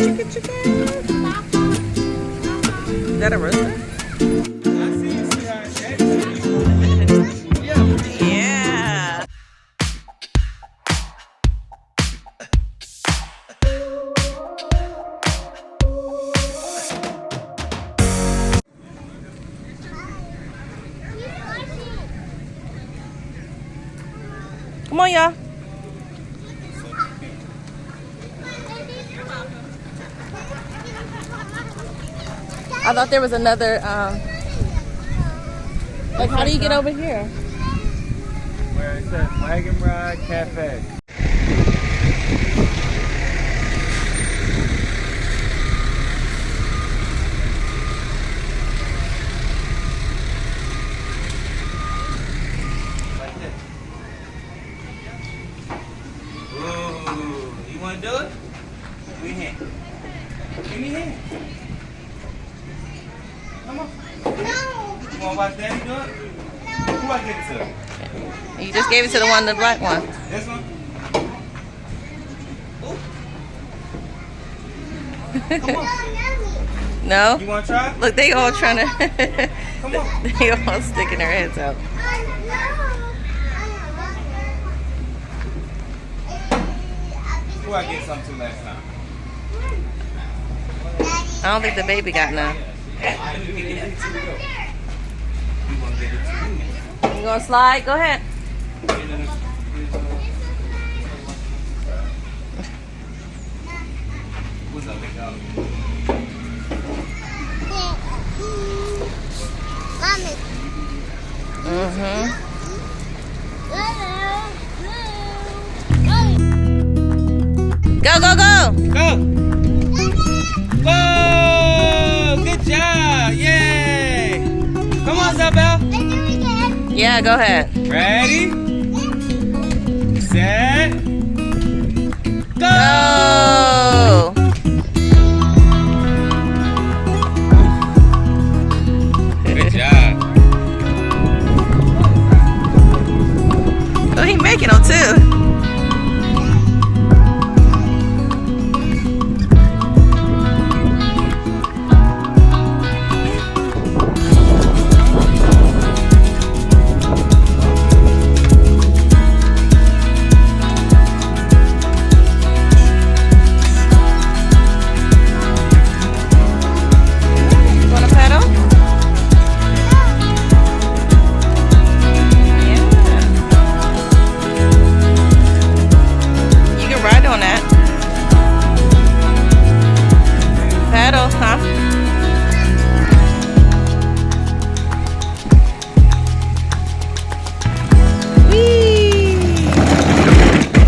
chicken, chicken. Is that a rooster? Yeah. Come on, y'all. I thought there was another, like, how do you get over here? Where it says Wagon Ride Cafe. Like this. Ooh, you want to do it? Give me a hand. Give me a hand. Come on. No. You want to watch Daddy do it? No. Who I give it to? You just gave it to the one, the black one. This one? Come on. No? You want to try? Look, they all trying to. Come on. They all sticking their heads out. Who I get something to last time? I don't think the baby got none. You gonna slide? Go ahead. What's up, big dog? Go, go, go! Go! Whoa! Good job! Yay! Come on, Isabel. Yeah, go ahead. Ready? Set. Go! Go! Good job. Oh, he making them too.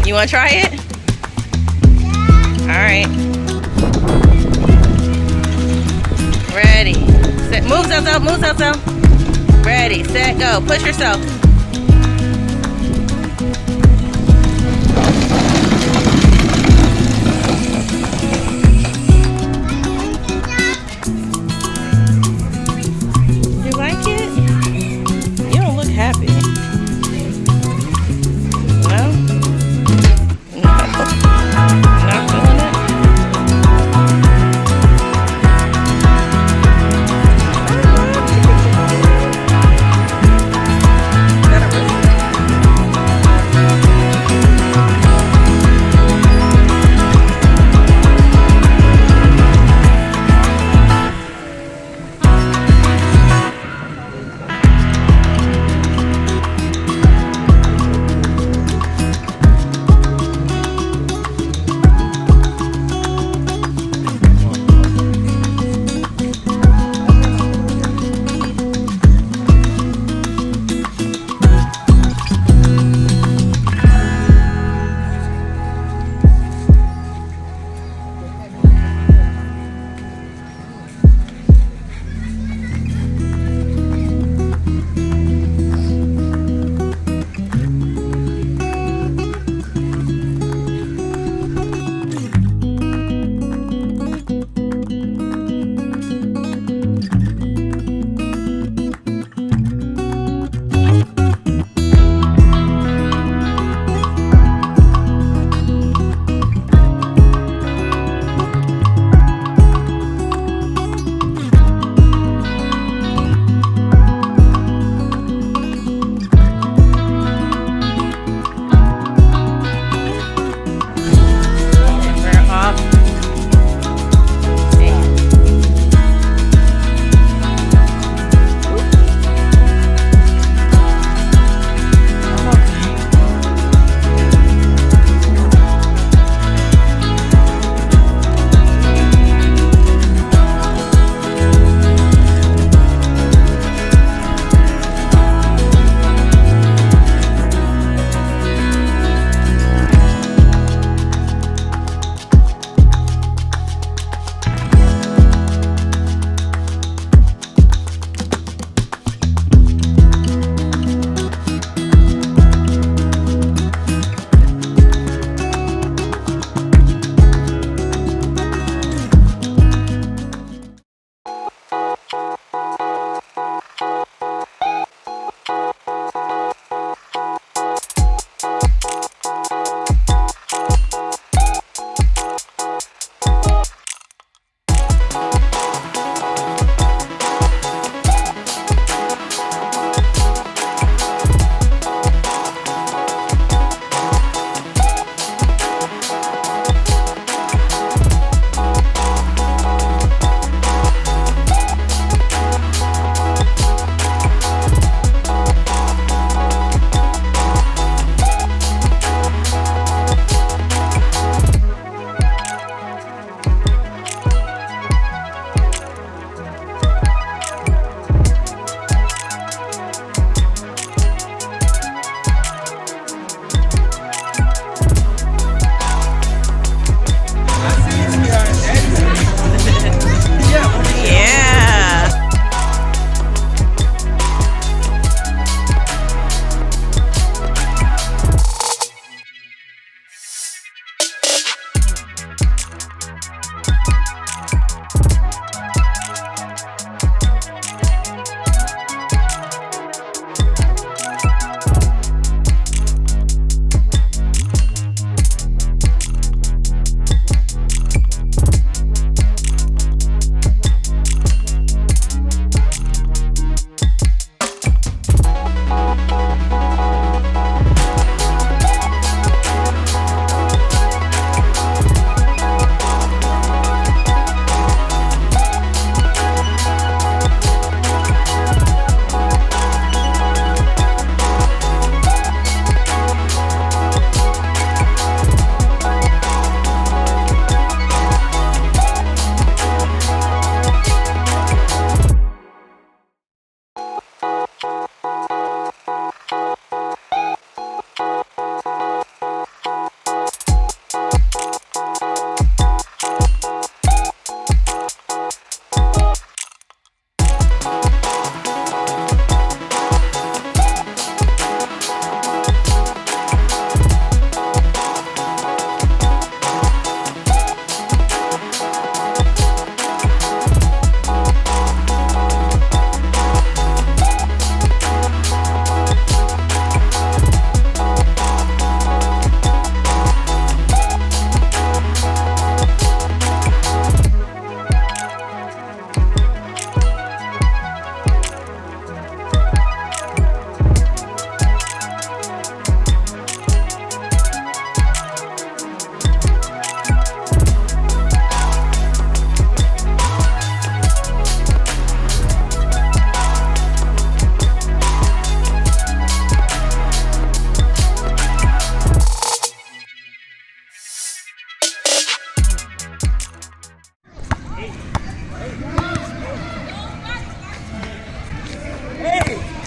You want to try it? Yeah. All right. Ready. Set. Move, Zelya. Move, Zelya. Ready. Set. Go. Push yourself. You like it? You don't look happy.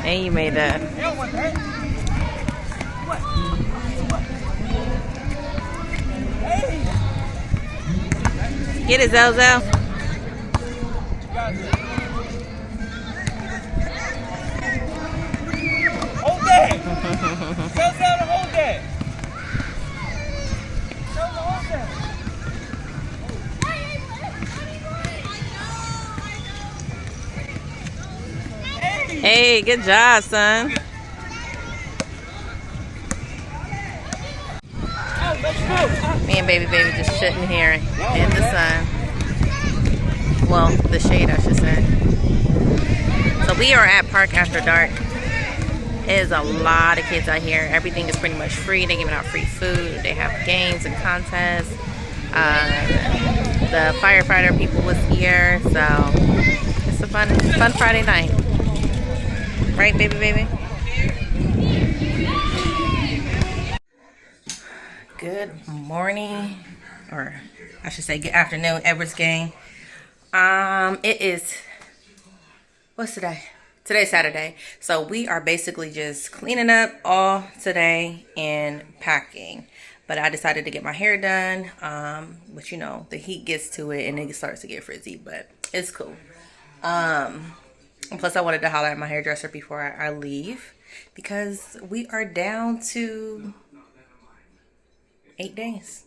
And you made that. Get it, Zelya. Hold that. Zelya, hold that. Zelya, hold that. Hey, good job, son. Me and baby just sitting here in the sun. Well, the shade, I should say. So we are at Park After Dark. There's a lot of kids out here. Everything is pretty much free. They're giving out free food. They have games and contests. The firefighter people was here, so it's a fun Friday night. Right, baby? Good morning, or I should say good afternoon, Edwards gang. It is, what's today? Today's Saturday. So we are basically just cleaning up all today and packing. But I decided to get my hair done. But you know, the heat gets to it and it starts to get frizzy, but it's cool. Plus I wanted to holler at my hairdresser before I leave, because we are down to 8 days.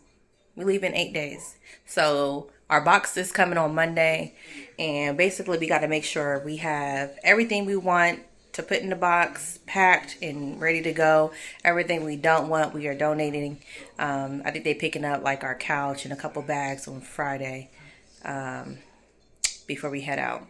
We leave in 8 days. So our box is coming on Monday, and basically we got to make sure we have everything we want to put in the box packed and ready to go. Everything we don't want, we are donating. I think they picking up like our couch and a couple bags on Friday before we head out.